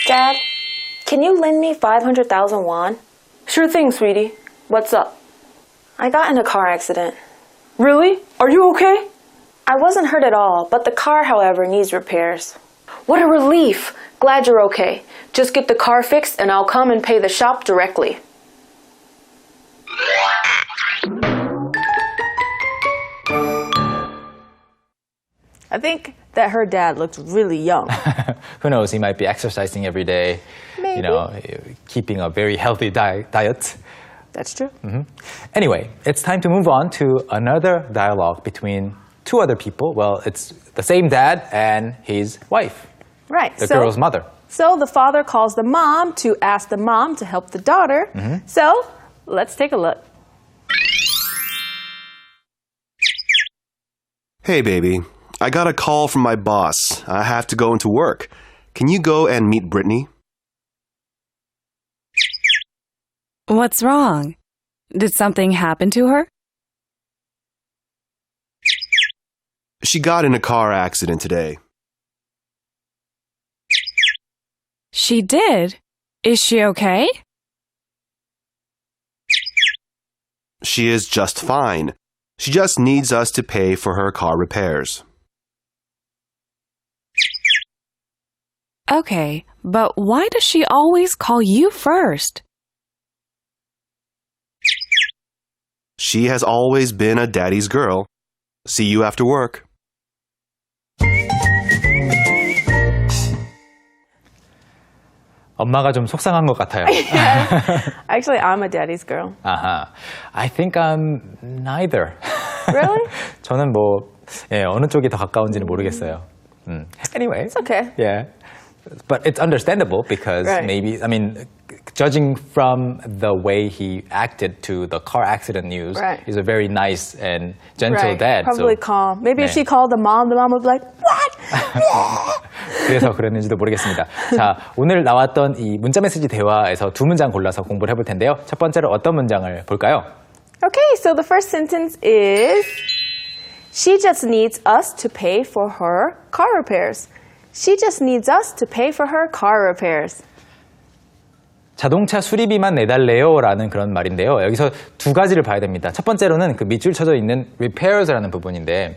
Dad, can you lend me 500,000 won? Sure thing, sweetie. What's up? I got in a car accident. Really? Are you okay? I wasn't hurt at all, but the car, however, needs repairs. What a relief. Glad you're okay. Just get the car fixed and I'll come and pay the shop directly. I think that her dad looked really young. Who knows, he might be exercising every day. Maybe. You know, keeping a very healthy diet. That's true. Anyway, it's time to move on to another dialogue between two other people. Well, it's the same dad and his wife, Right. the girl's mother. So the father calls the mom to ask the mom to help the daughter. So let's take a look. Hey, baby. I got a call from my boss. I have to go into work. Can you go and meet Brittany? What's wrong? Did something happen to her? She got in a car accident today. She did? Is she okay? She is just fine. She just needs us to pay for her car repairs. Okay, but why does she always call you first? She has always been a daddy's girl. See you after work. 엄마가 좀 속상한 것 같아요. Actually, I'm a daddy's girl. I think I'm neither. Really? 저는 뭐 어느 쪽이 더 가까운지는 모르겠어요. Anyway. It's okay. Yeah. But it's understandable because Right. maybe, I mean, judging from the way he acted to the car accident news, Right. he's a very nice and gentle Right. dad. Probably so, calm. Maybe if 네. she called the mom would be like, what? 그래서 그랬는지도 모르겠습니다. 자, 오늘 나왔던 이 문자메시지 대화에서 두 문장 골라서 공부를 해볼 텐데요. 첫 번째로 어떤 문장을 볼까요? Okay, so the first sentence is, she just needs us to pay for her car repairs. She just needs us to pay for her car repairs. 자동차 수리비만 내달래요 라는 그런 말인데요. 여기서 두 가지를 봐야 됩니다. 첫 번째로는 그 밑줄 쳐져 있는 repairs라는 부분인데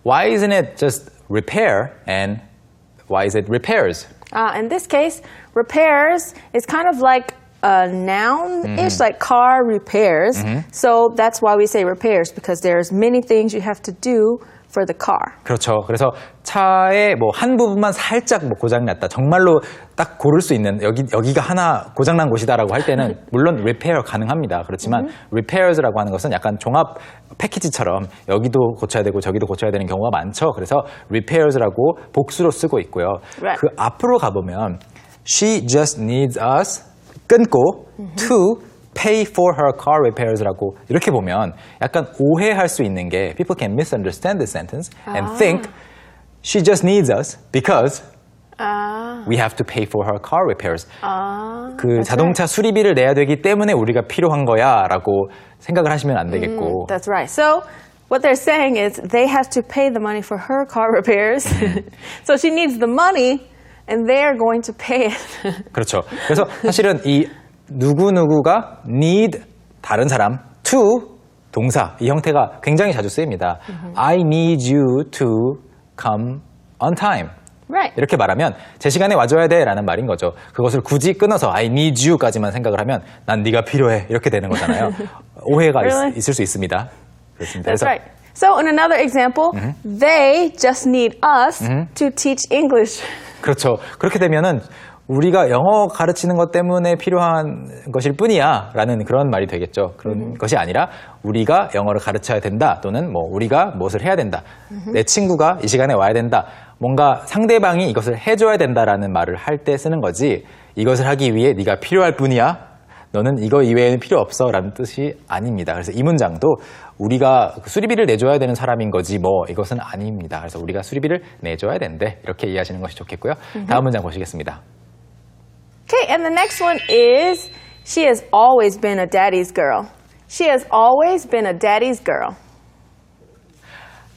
why isn't it just repair and why is it repairs? In this case, repairs is kind of like a noun-ish, like car repairs. So that's why we say repairs, because there's many things you have to do for the car. 그렇죠. 그래서 차의 뭐 한 부분만 살짝 뭐 고장났다. 정말로 딱 고를 수 있는 여기가 하나 고장난 곳이다라고 할 때는 물론 repair 가능합니다. 그렇지만 repairs라고 하는 것은 약간 종합 패키지처럼 여기도 고쳐야 되고 저기도 고쳐야 되는 경우가 많죠. 그래서 repairs라고 복수로 쓰고 있고요. Right. 그 앞으로 가보면 she just needs us 끊고 to pay for her car repairs라고 이렇게 보면 약간 오해할 수 있는 게 people can misunderstand this sentence and think she just needs us because we have to pay for her car repairs. 그 자동차 수리비를 내야 되기 때문에 우리가 필요한 거야라고 생각을 하시면 안 되겠고. That's right. So what they're saying is they have to pay the money for her car repairs. So she needs the money and they're going to pay it. 그렇죠. 그래서 사실은 이 누구누구가 need 다른 사람 to 동사 이 형태가 굉장히 자주 쓰입니다. I need you to come on time. Right. 이렇게 말하면 제 시간에 와줘야 돼 라는 말인 거죠. 그것을 굳이 끊어서 I need you까지만 생각을 하면 난 네가 필요해 이렇게 되는 거잖아요. 오해가 Really? 있을 수 있습니다. 그렇습니다. That's right. So in another example, they just need us to teach English. 그렇죠. 그렇게 되면은 우리가 영어 가르치는 것 때문에 필요한 것일 뿐이야 라는 그런 말이 되겠죠. 그런 것이 아니라 우리가 영어를 가르쳐야 된다 또는 뭐 우리가 무엇을 해야 된다. 내 친구가 이 시간에 와야 된다. 뭔가 상대방이 이것을 해줘야 된다라는 말을 할 때 쓰는 거지 이것을 하기 위해 네가 필요할 뿐이야. 너는 이거 이외에는 필요 없어 라는 뜻이 아닙니다. 그래서 이 문장도 우리가 수리비를 내줘야 되는 사람인 거지 뭐 이것은 아닙니다. 그래서 우리가 수리비를 내줘야 된대. 이렇게 이해하시는 것이 좋겠고요. 다음 문장 보시겠습니다. Okay, and the next one is, she has always been a daddy's girl. She has always been a daddy's girl.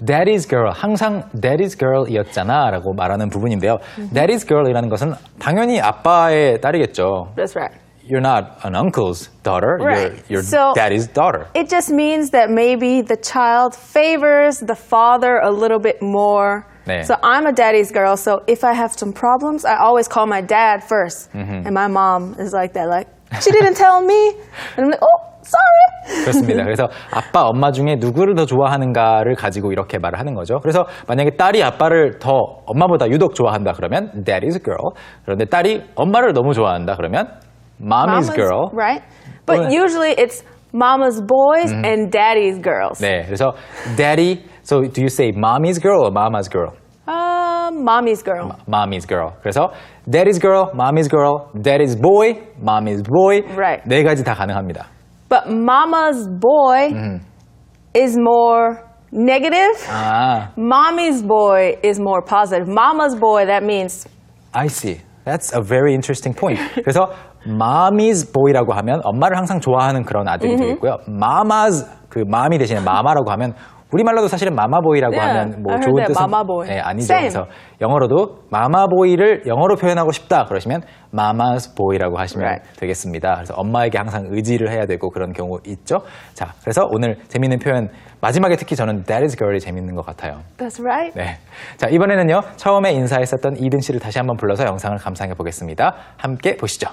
Daddy's girl, 항상 Daddy's girl이었잖아 라고 말하는 부분인데요. Daddy's girl이라는 것은 당연히 아빠의 딸이겠죠. That's right. You're not an uncle's daughter, Right. you're So- daddy's daughter. It just means that maybe the child favors the father a little bit more. 네. So I'm a daddy's girl, so if I have some problems, I always call my dad first. And my mom is like that, like, she didn't tell me. And I'm like, oh, sorry. 그렇습니다. 그래서 아빠, 엄마 중에 누구를 더 좋아하는가를 가지고 이렇게 말을 하는 거죠. 그래서 만약에 딸이 아빠를 더 엄마보다 유독 좋아한다 그러면 daddy's girl. 그런데 딸이 엄마를 너무 좋아한다 그러면 mommy's girl. Right? But 또는- usually it's mama's boys and daddy's girls. 네, 그래서 daddy. So do you say mommy's girl or mama's girl? Mommy's girl. Mommy's girl. 그래서 daddy's girl, mommy's girl, daddy's boy, mommy's boy. Right. 네 가지 다 가능합니다. But mama's boy is more negative. 아, Mommy's boy is more positive. Mama's boy, that means I see. That's a very interesting point. 그래서 mommy's boy라고 하면 엄마를 항상 좋아하는 그런 아들이 되겠고요. mama's 그 마미 대신에 마마라고 하면 우리말로도 사실은 마마보이라고 Yeah, 하면 뭐 I heard 좋은 that, 뜻은 mamaboy. 네, 아니죠. Same. 그래서 영어로도 마마보이를 영어로 표현하고 싶다 그러시면 mama's boy라고 하시면 Right. 되겠습니다. 그래서 엄마에게 항상 의지를 해야 되고 그런 경우 있죠. 자, 그래서 오늘 재밌는 표현 마지막에 특히 저는 daddy's girl이 재밌는 것 같아요. that's right. 네. 자, 이번에는요, 처음에 인사했었던 이든 씨를 다시 한번 불러서 영상을 감상해 보겠습니다. 함께 보시죠.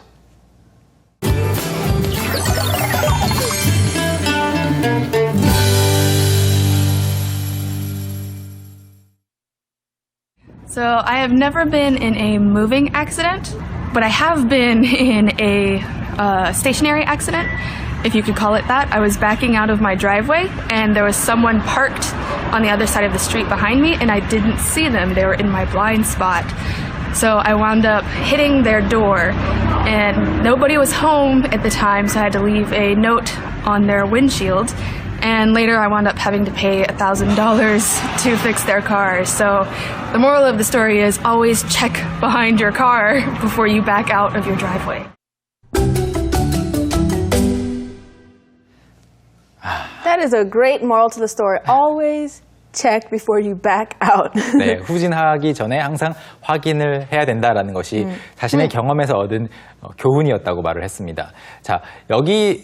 So I have never been in a moving accident, but I have been in a stationary accident, if you could call it that. I was backing out of my driveway, and there was someone parked on the other side of the street behind me, and I didn't see them. They were in my blind spot. So I wound up hitting their door, and nobody was home at the time, so I had to leave a note on their windshield. And later I wound up having to pay $1,000 to fix their car. So the moral of the story is always check behind your car before you back out of your driveway. That is a great moral to the story. Always check before you back out. 네, 후진하기 전에 항상 확인을 해야 된다라는 것이 자신의 경험에서 얻은 교훈이었다고 말을 했습니다. 자, 여기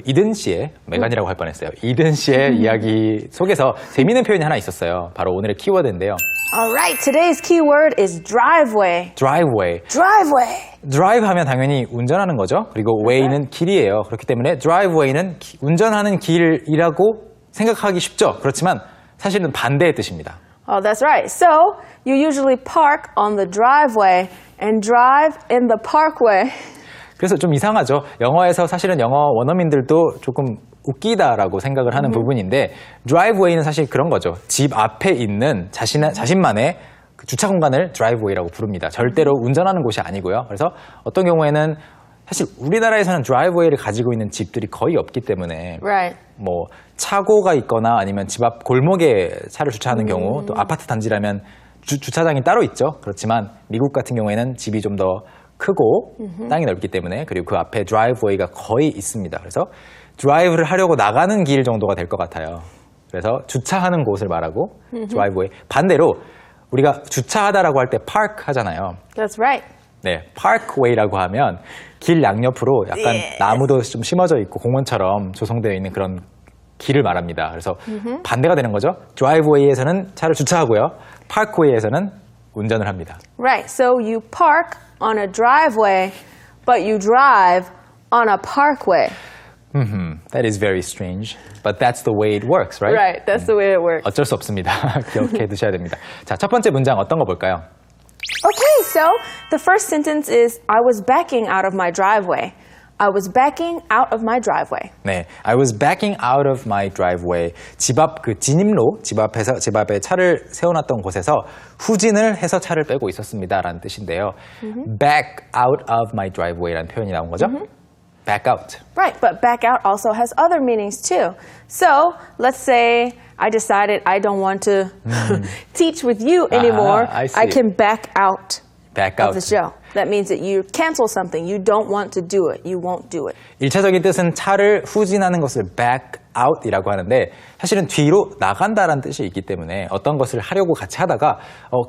이든 씨의, 메간이라고 할 뻔했어요. 이든 씨의 이야기 속에서 재미있는 표현이 하나 있었어요. 바로 오늘의 키워드인데요. All right, today's keyword is driveway. driveway. Driveway. drive 하면 당연히 운전하는 거죠. 그리고 way는 길이에요. 그렇기 때문에 driveway는 운전하는 길이라고 생각하기 쉽죠. 그렇지만 사실은 반대의 뜻입니다. Oh, that's right. So you usually park on the driveway and drive in the parkway. 그래서 좀 이상하죠. 영어에서 사실은 영어 원어민들도 조금 웃기다라고 생각을 하는 부분인데 driveway는 사실 그런 거죠. 집 앞에 있는 자신만의 그 주차 공간을 driveway라고 부릅니다. 절대로 운전하는 곳이 아니고요. 그래서 어떤 경우에는 사실 우리나라에서는 드라이브웨이를 가지고 있는 집들이 거의 없기 때문에 Right. 뭐 차고가 있거나 아니면 집 앞 골목에 차를 주차하는 경우 또 아파트 단지라면 주차장이 따로 있죠. 그렇지만 미국 같은 경우에는 집이 좀 더 크고 땅이 넓기 때문에 그리고 그 앞에 드라이브웨이가 거의 있습니다. 그래서 드라이브를 하려고 나가는 길 정도가 될 것 같아요. 그래서 주차하는 곳을 말하고 드라이브웨이. 반대로 우리가 주차하다라고 할 때 park 하잖아요. That's right. 네, parkway라고 하면 길 양옆으로 약간 나무도 좀 심어져 있고 공원처럼 조성되어 있는 그런 길을 말합니다. 그래서 반대가 되는 거죠. 드라이브웨이에서는 차를 주차하고요. parkway에서는 운전을 합니다. Right. So you park on a driveway, but you drive on a parkway. That is very strange, but that's the way it works, right? Right. That's the way it works. 어쩔 수 없습니다. 기억해 두셔야 됩니다. 자, 첫 번째 문장 어떤 거 볼까요? Okay, so the first sentence is I was backing out of my driveway. I was backing out of my driveway. 네, I was backing out of my driveway. 집 앞 그 진입로, 집 앞에 차를 세워놨던 곳에서 후진을 해서 차를 빼고 있었습니다라는 뜻인데요. Back out of my driveway라는 표현이 나온 거죠. Back out. Right, but back out also has other meanings too. So let's say I decided I don't want to teach with you anymore. I see. I can back out Back of out. the show. That means that you cancel something. You don't want to do it. You won't do it. 1차적인 뜻은 차를 후진하는 것을 back out이라고 하는데 사실은 뒤로 나간다라는 뜻이 있기 때문에 어떤 것을 하려고 같이 하다가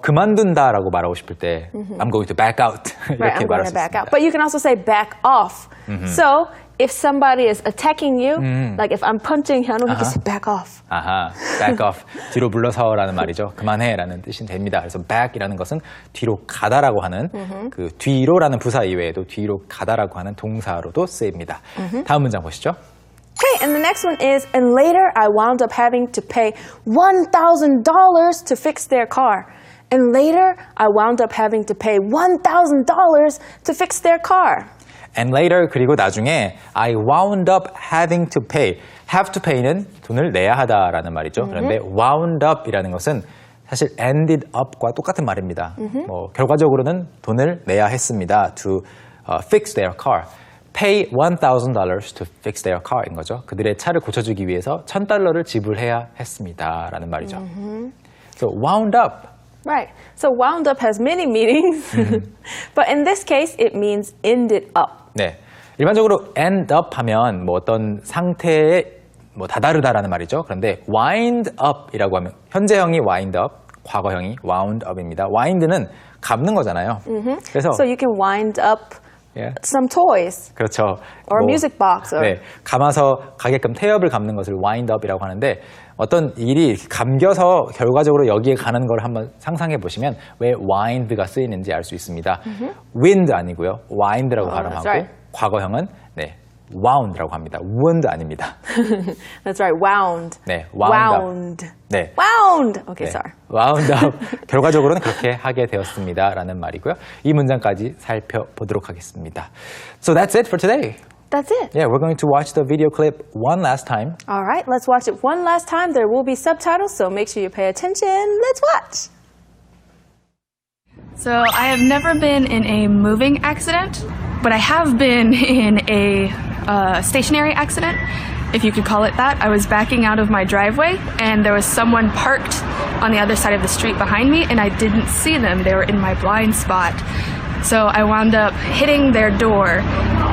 그만둔다라고 말하고 싶을 때 I'm going to back out Right, 이렇게 I'm 말할 going 수 to back 있습니다. out. But you can also say back off. So if somebody is attacking you, like if I'm punching Hyunwoo, he can say back off. 아하, back off. 뒤로 물러서라는 말이죠. 그만해라는 뜻이 됩니다. 그래서 back이라는 것은 뒤로 가다라고 하는 그 뒤로라는 부사 이외에도 뒤로 가다라고 하는 동사로도 쓰입니다. 다음 문장 보시죠. Okay, and the next one is, and later I wound up having to pay $1,000 to fix their car. And later I wound up having to pay $1,000 to fix their car. And later 그리고 나중에 I wound up having to pay. have to pay는 돈을 내야 하다라는 말이죠. 그런데 wound up이라는 것은 사실 ended up과 똑같은 말입니다. 뭐 결과적으로는 돈을 내야 했습니다. To fix their car. Pay $1,000 to fix their car인 거죠. 그들의 차를 고쳐주기 위해서 $1,000를 지불해야 했습니다라는 말이죠. So wound up. Right. So wound up has many meanings. But in this case, it means ended up. 네. 일반적으로 end up 하면 뭐 어떤 상태에 뭐 다다르다라는 말이죠. 그런데 wind up이라고 하면 현재형이 wind up, 과거형이 wound up입니다. wind는 감는 거잖아요. 그래서 So you can wind up 예. some toys 그렇죠. or a music box. Or, 네, 감아서 가게끔 태엽을 감는 것을 wind up이라고 하는데 어떤 일이 이렇게 감겨서 결과적으로 여기에 가는 걸 한번 상상해 보시면 왜 wind가 쓰이는지 알 수 있습니다. wind 아니고요. wind라고 발음하고 that's right. 과거형은 네, wound라고 합니다. wound 아닙니다. That's right. Wound. 네, wound up. Wound. 네. Wound. Okay, 네, sorry. wound up. 결과적으로는 그렇게 하게 되었습니다라는 말이고요. 이 문장까지 살펴보도록 하겠습니다. So that's it for today. That's it. Yeah, we're going to watch the video clip one last time. All right, let's watch it one last time. There will be subtitles, so make sure you pay attention. Let's watch. So I have never been in a moving accident, but I have been in a stationary accident, if you could call it that. I was backing out of my driveway, and there was someone parked on the other side of the street behind me, and I didn't see them. They were in my blind spot. So I wound up hitting their door,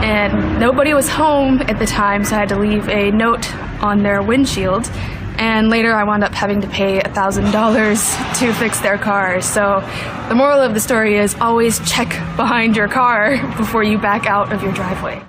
and nobody was home at the time, so I had to leave a note on their windshield. And later I wound up having to pay $1,000 to fix their car. So the moral of the story is always check behind your car before you back out of your driveway.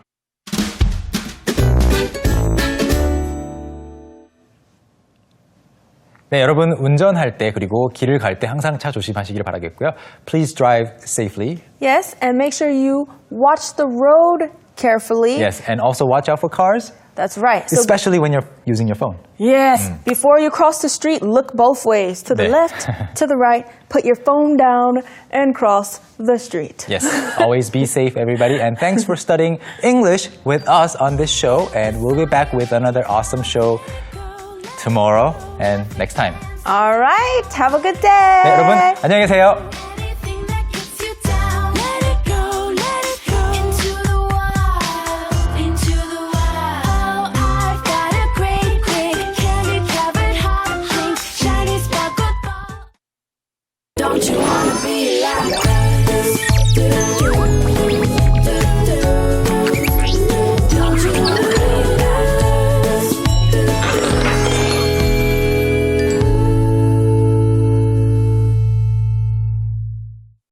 네, 여러분 운전할 때 그리고 길을 갈 때 항상 차 조심하시길 바라겠고요. Please drive safely. Yes, and make sure you watch the road carefully. Yes, and also watch out for cars, That's right. So, especially when you're using your phone. yes, before you cross the street, look both ways. To the 네. left, to the right, put your phone down and cross the street. Yes, always be safe, everybody. And thanks for studying English with us on this show. And we'll be back with another awesome show tomorrow and next time. All right, have a good day. 네, 여러분 안녕히 계세요.